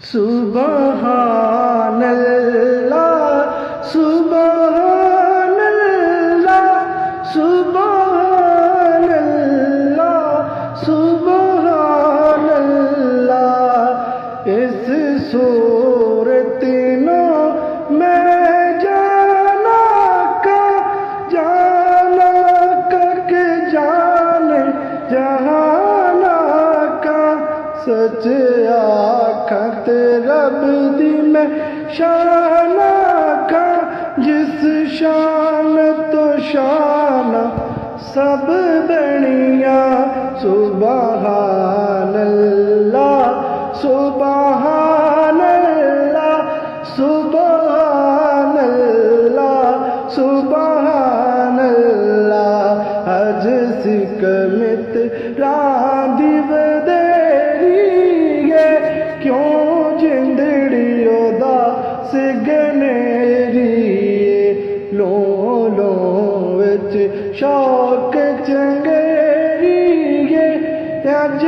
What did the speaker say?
سبحان اللہ سبحان اللہ سبحان اللہ سبحان اللہ اس صورت نو میں جانا کا کہ جان جہانا کا سچ آکھت رب دی میں شان کا جس شان تو شان سب بنیا سبحان اللہ سبحان اللہ سبحان اللہ سبحان اللہ اج سکمت راندی ودیری ہے کیوں جندڑی اودا سگنیری لو لو وچ شوق چنگیری ہے اج